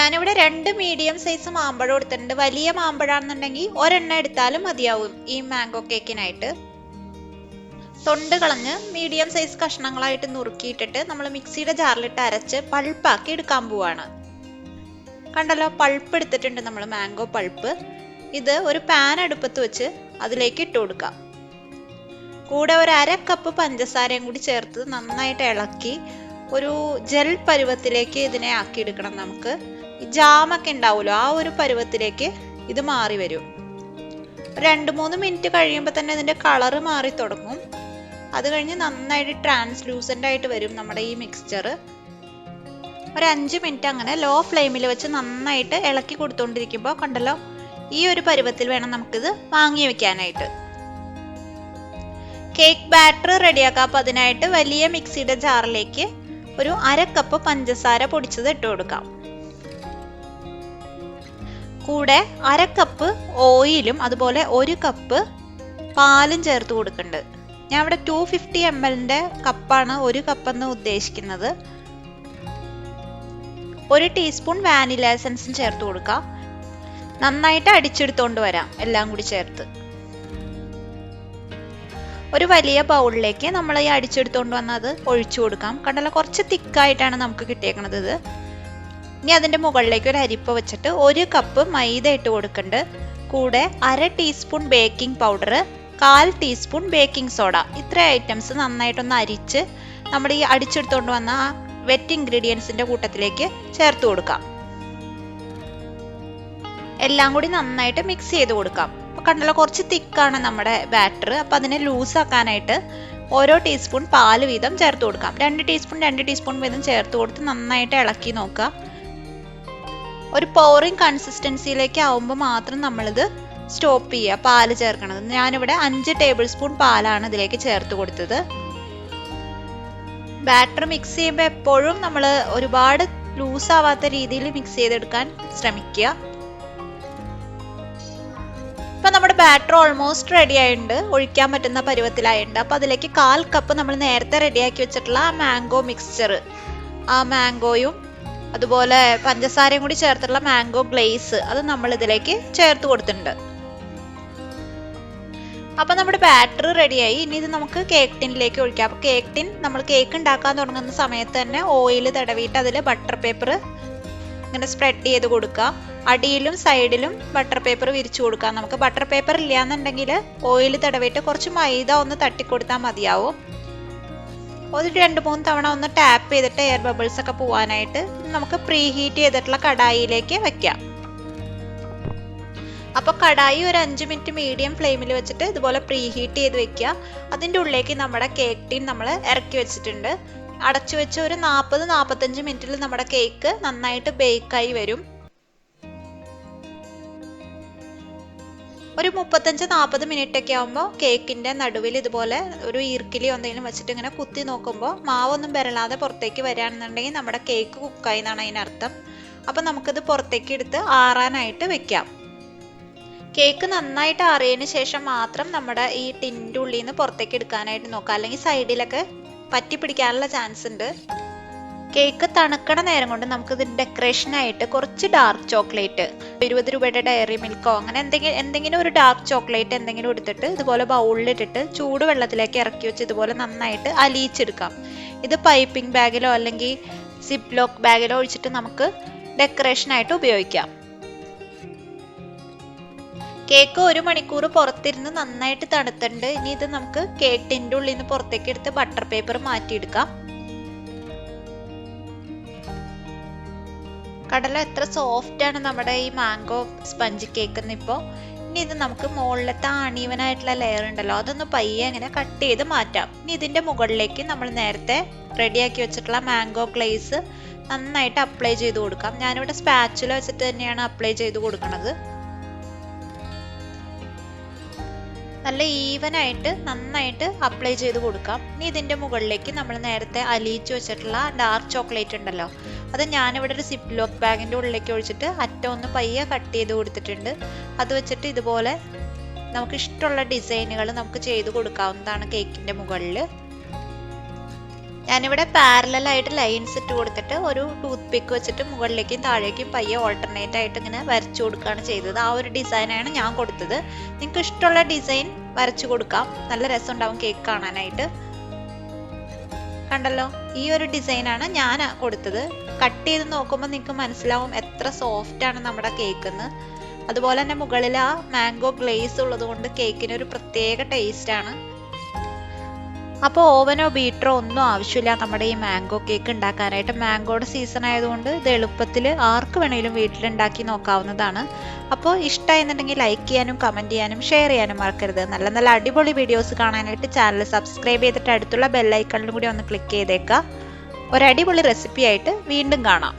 ഞാനിവിടെ 2 medium size മാമ്പഴം എടുത്തിട്ടുണ്ട്. വലിയ മാമ്പഴാണെന്നുണ്ടെങ്കിൽ ഒരെണ്ണം എടുത്താലും മതിയാവും ഈ മാംഗോ കേക്കിനായിട്ട്. തൊണ്ട് കളഞ്ഞ് മീഡിയം സൈസ് കഷ്ണങ്ങളായിട്ട് നുറുക്കിയിട്ടിട്ട് നമ്മൾ മിക്സിയുടെ ജാറിലിട്ട് അരച്ച് പൾപ്പാക്കി എടുക്കാൻ പോവാണ്. കണ്ടല്ലോ, പൾപ്പ് എടുത്തിട്ടുണ്ട് നമ്മൾ, മാംഗോ പൾപ്പ്. ഇത് ഒരു പാൻ അടുപ്പത്ത് വെച്ച് അതിലേക്ക് ഇട്ട് കൊടുക്കാം. കൂടെ ഒരു 1/2 കപ്പ് പഞ്ചസാരയും കൂടി ചേർത്ത് നന്നായിട്ട് ഇളക്കി ഒരു ജെൽ പരുവത്തിലേക്ക് ഇതിനെ ആക്കിയെടുക്കണം. നമുക്ക് ജാമൊക്കെ ഉണ്ടാവുമല്ലോ, ആ ഒരു പരുവത്തിലേക്ക് ഇത് മാറി വരും. 2-3 മിനിറ്റ് കഴിയുമ്പോൾ തന്നെ ഇതിന്റെ കളറ് മാറി തുടങ്ങും. അത് കഴിഞ്ഞ് നന്നായിട്ട് ട്രാൻസ്ലൂസൻ്റ് ആയിട്ട് വരും നമ്മുടെ ഈ മിക്സ്ചർ. ഒരു 5 മിനിറ്റ് അങ്ങനെ ലോ ഫ്ലെയിമിൽ വെച്ച് നന്നായിട്ട് ഇളക്കി കൊടുത്തുകൊണ്ടിരിക്കുമ്പോൾ കണ്ടല്ലോ, ഈ ഒരു പരുവത്തിൽ വേണം നമുക്കിത് വാങ്ങി വെക്കാനായിട്ട്. കേക്ക് ബാറ്റർ റെഡിയാക്കാം. അപ്പം അതിനായിട്ട് വലിയ മിക്സിയുടെ ജാറിലേക്ക് ഒരു 1/2 കപ്പ് പഞ്ചസാര പൊടിച്ചത് ഇട്ട് കൊടുക്കാം. കൂടെ 1/2 കപ്പ് ഓയിലും അതുപോലെ 1 കപ്പ് പാലും ചേർത്ത് കൊടുക്കുന്നുണ്ട്. ഞാൻ ഇവിടെ 250 ml കപ്പാണ് 1 കപ്പെന്ന് ഉദ്ദേശിക്കുന്നത്. 1 ടീസ്പൂൺ വാനില എസൻസും ചേർത്ത് കൊടുക്കാം. നന്നായിട്ട് അടിച്ചെടുത്തോണ്ട് വരാം എല്ലാം കൂടി ചേർത്ത്. ഒരു വലിയ ബൗളിലേക്ക് നമ്മൾ ഈ അടിച്ചെടുത്തോണ്ട് വന്നത് ഒഴിച്ചു കൊടുക്കാം. കണ്ടല്ലോ, കുറച്ച് തിക്കായിട്ടാണ് നമുക്ക് കിട്ടിയേക്കുന്നത് ഇത്. ഇനി അതിന്റെ മുകളിലേക്ക് ഒരു അരിപ്പ വെച്ചിട്ട് 1 കപ്പ് മൈദ ഇട്ട് കൊടുക്കുന്നുണ്ട്. കൂടെ 1/2 teaspoon baking powder, 1/4 teaspoon baking soda. ഇത്ര ഐറ്റംസ് നന്നായിട്ടൊന്ന് അരിച്ച് നമ്മുടെ ഈ അടിച്ചെടുത്തോണ്ട് വന്ന ആ വെറ്റ് ഇൻഗ്രീഡിയൻസിന്റെ കൂട്ടത്തിലേക്ക് ചേർത്ത് കൊടുക്കാം. എല്ലാം കൂടി നന്നായിട്ട് മിക്സ് ചെയ്ത് കൊടുക്കാം. അപ്പോൾ കണ്ടല്ലോ, കുറച്ച് തിക്കാണ് നമ്മുടെ ബാറ്റർ. അപ്പം അതിനെ ലൂസ് ആക്കാനായിട്ട് ഓരോ ടീസ്പൂൺ പാല് വീതം ചേർത്ത് കൊടുക്കാം. 2 ടീസ്പൂൺ വീതം ചേർത്ത് കൊടുത്ത് നന്നായിട്ട് ഇളക്കി നോക്കുക. ഒരു പൗറിങ് കൺസിസ്റ്റൻസിയിലേക്ക് ആവുമ്പോൾ മാത്രം നമ്മളിത് സ്റ്റോപ്പ് ചെയ്യുക, പാല് ചേർക്കണത്. ഞാനിവിടെ 5 ടേബിൾ സ്പൂൺ പാലാണ് ഇതിലേക്ക് ചേർത്ത് കൊടുത്തത്. ബാറ്റർ മിക്സ് ചെയ്യുമ്പോൾ എപ്പോഴും നമ്മൾ ഒരുപാട് ലൂസ് ആവാത്ത രീതിയിൽ മിക്സ് ചെയ്തെടുക്കാൻ ശ്രമിക്കുക. ഇപ്പം നമ്മുടെ ബാറ്റർ ഓൾമോസ്റ്റ് റെഡി ആയിട്ടുണ്ട്, ഒഴിക്കാൻ പറ്റുന്ന പരുവത്തിലായിട്ടുണ്ട്. അപ്പം അതിലേക്ക് 1/4 കപ്പ് നമ്മൾ നേരത്തെ റെഡിയാക്കി വെച്ചിട്ടുള്ള ആ മാംഗോ മിക്സ്ചർ, ആ മാംഗോയും അതുപോലെ പഞ്ചസാരയും കൂടി ചേർത്തുള്ള മാംഗോ ഗ്ലേസ്, അത് നമ്മൾ ഇതിലേക്ക് ചേർത്ത് കൊടുത്തിട്ടുണ്ട്. അപ്പം നമ്മുടെ ബാറ്റർ റെഡിയായി. ഇനി ഇത് നമുക്ക് കേക്ക് ടിന്നിലേക്ക് ഒഴിക്കാം. അപ്പോൾ കേക്ക് ടിൻ നമ്മൾ കേക്ക് ഉണ്ടാക്കാൻ തുടങ്ങുന്ന സമയത്ത് തന്നെ ഓയിൽ തടവിയിട്ട് അതിൽ ബട്ടർ പേപ്പർ ഇങ്ങനെ സ്പ്രെഡ് ചെയ്ത് കൊടുക്കുക. അടിയിലും സൈഡിലും ബട്ടർ പേപ്പർ വിരിച്ചു കൊടുക്കാം. നമുക്ക് ബട്ടർ പേപ്പർ ഇല്ലാന്നുണ്ടെങ്കിൽ ഓയിൽ തടവിയിട്ട് കുറച്ച് മൈദ ഒന്ന് തട്ടിക്കൊടുത്താൽ മതിയാവും. ഒരു 2-3 തവണ ഒന്ന് ടാപ്പ് ചെയ്തിട്ട് എയർ ബബിൾസ് ഒക്കെ പോവാനായിട്ട് നമുക്ക് പ്രീ ഹീറ്റ് ചെയ്തിട്ടുള്ള കടായിലേക്ക് വെക്കാം. അപ്പോൾ കടായി ഒരു 5 മിനിറ്റ് മീഡിയം ഫ്ലെയിമിൽ വെച്ചിട്ട് ഇതുപോലെ പ്രീ ഹീറ്റ് ചെയ്ത് വെക്കുക. അതിൻ്റെ ഉള്ളിലേക്ക് നമ്മുടെ കേക്ക് ടീൻ നമ്മൾ ഇറക്കി വെച്ചിട്ടുണ്ട്. അടച്ചു വെച്ച് ഒരു 40-45 മിനിറ്റിൽ നമ്മുടെ കേക്ക് നന്നായിട്ട് ബേക്കായി വരും. ഒരു 35-40 മിനിറ്റ് ഒക്കെ ആകുമ്പോൾ കേക്കിന്റെ നടുവിൽ ഇതുപോലെ ഒരു ഈർക്കിലി എന്തെങ്കിലും വെച്ചിട്ട് ഇങ്ങനെ കുത്തി നോക്കുമ്പോൾ മാവൊന്നും വരലാതെ പുറത്തേക്ക് വരികയാണെന്നുണ്ടെങ്കിൽ നമ്മുടെ കേക്ക് കുക്കായി എന്നാണ് അതിനർത്ഥം. അപ്പം നമുക്കിത് പുറത്തേക്ക് എടുത്ത് ആറാനായിട്ട് വെക്കാം. കേക്ക് നന്നായിട്ട് ആറിയതിന് ശേഷം മാത്രം നമ്മുടെ ഈ ടിന്നിൻ്റെ ഉള്ളിൽ നിന്ന് പുറത്തേക്ക് എടുക്കാനായിട്ട് നോക്കാം, അല്ലെങ്കിൽ സൈഡിലൊക്കെ പറ്റി പിടിക്കാനുള്ള ചാൻസ് ഉണ്ട്. കേക്ക് തണുക്കണ നേരം കൊണ്ട് നമുക്ക് ഇത് ഡെക്കറേഷനായിട്ട് കുറച്ച് ഡാർക്ക് ചോക്ലേറ്റ്, 20 രൂപയുടെ ഡയറി മിൽക്കോ അങ്ങനെ എന്തെങ്കിലും ഒരു ഡാർക്ക് ചോക്ലേറ്റ് എന്തെങ്കിലും എടുത്തിട്ട് ഇതുപോലെ ബൗളിലിട്ടിട്ട് ചൂടുവെള്ളത്തിലേക്ക് ഇറക്കി വെച്ച് ഇതുപോലെ നന്നായിട്ട് അലിയിച്ചെടുക്കാം. ഇത് പൈപ്പിംഗ് ബാഗിലോ അല്ലെങ്കിൽ സിപ്പ് ലോക്ക് ബാഗിലോ ഒഴിച്ചിട്ട് നമുക്ക് ഡെക്കറേഷനായിട്ട് ഉപയോഗിക്കാം. കേക്ക് 1 മണിക്കൂർ പുറത്തിരുന്ന് നന്നായിട്ട് തണുത്തുണ്ട്. ഇനി ഇത് നമുക്ക് കേക്ക് ടിന്നിൻ്റെ ഉള്ളിൽ നിന്ന് പുറത്തേക്ക് എടുത്ത് ബട്ടർ പേപ്പർ മാറ്റിയെടുക്കാം. കടല എത്ര സോഫ്റ്റ് ആണ് നമ്മുടെ ഈ മാംഗോ സ്പഞ്ച് കേക്ക് എന്നിപ്പോൾ. ഇനി ഇത് നമുക്ക് മുകളിലത്തെ അണീവനായിട്ടുള്ള ലെയർ ഉണ്ടല്ലോ, അതൊന്ന് പയ്യെ അങ്ങനെ കട്ട് ചെയ്ത് മാറ്റാം. ഇനി ഇതിൻ്റെ മുകളിലേക്ക് നമ്മൾ നേരത്തെ റെഡിയാക്കി വെച്ചിട്ടുള്ള മാംഗോ ഗ്ലേസ് നന്നായിട്ട് അപ്ലൈ ചെയ്ത് കൊടുക്കാം. ഞാനിവിടെ സ്പാച്ചുല വെച്ചിട്ട് തന്നെയാണ് അപ്ലൈ ചെയ്ത് കൊടുക്കുന്നത്. നല്ല ഈവനായിട്ട് നന്നായിട്ട് അപ്ലൈ ചെയ്ത് കൊടുക്കാം. ഇനി ഇതിൻ്റെ മുകളിലേക്ക് നമ്മൾ നേരത്തെ അലിയിച്ച് വെച്ചിട്ടുള്ള ഡാർക്ക് ചോക്ലേറ്റ് ഉണ്ടല്ലോ, അത് ഞാനിവിടെ ഒരു സിപ്പ് ലോക്ക് ബാഗിൻ്റെ ഉള്ളിലേക്ക് ഒഴിച്ചിട്ട് അറ്റം ഒന്ന് പയ്യെ കട്ട് ചെയ്ത് കൊടുത്തിട്ടുണ്ട്. അത് വെച്ചിട്ട് ഇതുപോലെ നമുക്ക് ഇഷ്ടമുള്ള ഡിസൈനുകൾ നമുക്ക് ചെയ്ത് കൊടുക്കാവുന്നതാണ് കേക്കിൻ്റെ മുകളിൽ. ഞാനിവിടെ പാരലായിട്ട് ലൈൻസ് ഇട്ട് കൊടുത്തിട്ട് ഒരു ടൂത്ത് പിക്ക് വെച്ചിട്ട് മുകളിലേക്കും താഴേക്കും പയ്യെ ഓൾട്ടർനേറ്റ് ആയിട്ട് ഇങ്ങനെ വരച്ചു കൊടുക്കുകയാണ് ചെയ്തത്. ആ ഒരു ഡിസൈനാണ് ഞാൻ കൊടുത്തത്. നിങ്ങൾക്ക് ഇഷ്ടമുള്ള ഡിസൈൻ വരച്ചു കൊടുക്കാം. നല്ല രസമുണ്ടാവും കേക്ക് കാണാനായിട്ട്. കണ്ടല്ലോ, ഈ ഒരു ഡിസൈനാണ് ഞാൻ കൊടുത്തത്. കട്ട് ചെയ്ത് നോക്കുമ്പോൾ നിങ്ങൾക്ക് മനസ്സിലാവും എത്ര സോഫ്റ്റ് ആണ് നമ്മുടെ കേക്ക് എന്ന്. അതുപോലെ തന്നെ മുകളിൽ ആ മാംഗോ ഗ്ലേസ് ഉള്ളത് കൊണ്ട് കേക്കിന് ഒരു പ്രത്യേക ടേസ്റ്റ് ആണ്. അപ്പോൾ ഓവനോ ബീറ്ററോ ഒന്നും ആവശ്യമില്ല നമ്മുടെ ഈ മാംഗോ കേക്ക് ഉണ്ടാക്കാനായിട്ട്. മാംഗോയുടെ സീസൺ ആയതുകൊണ്ട് ഇത് എളുപ്പത്തിൽ ആർക്ക് വേണമെങ്കിലും വീട്ടിലുണ്ടാക്കി നോക്കാവുന്നതാണ്. അപ്പോൾ ഇഷ്ടമായെന്നുണ്ടെങ്കിൽ ലൈക്ക് ചെയ്യാനും കമൻറ്റ് ചെയ്യാനും ഷെയർ ചെയ്യാനും മറക്കരുത്. നല്ല നല്ല അടിപൊളി വീഡിയോസ് കാണാനായിട്ട് ചാനൽ സബ്സ്ക്രൈബ് ചെയ്തിട്ട് അടുത്തുള്ള ബെല്ലൈക്കണിലും കൂടി ഒന്ന് ക്ലിക്ക് ചെയ്തേക്കുക. ഒരു അടിപൊളി റെസിപ്പി ആയിട്ട് വീണ്ടും കാണാം.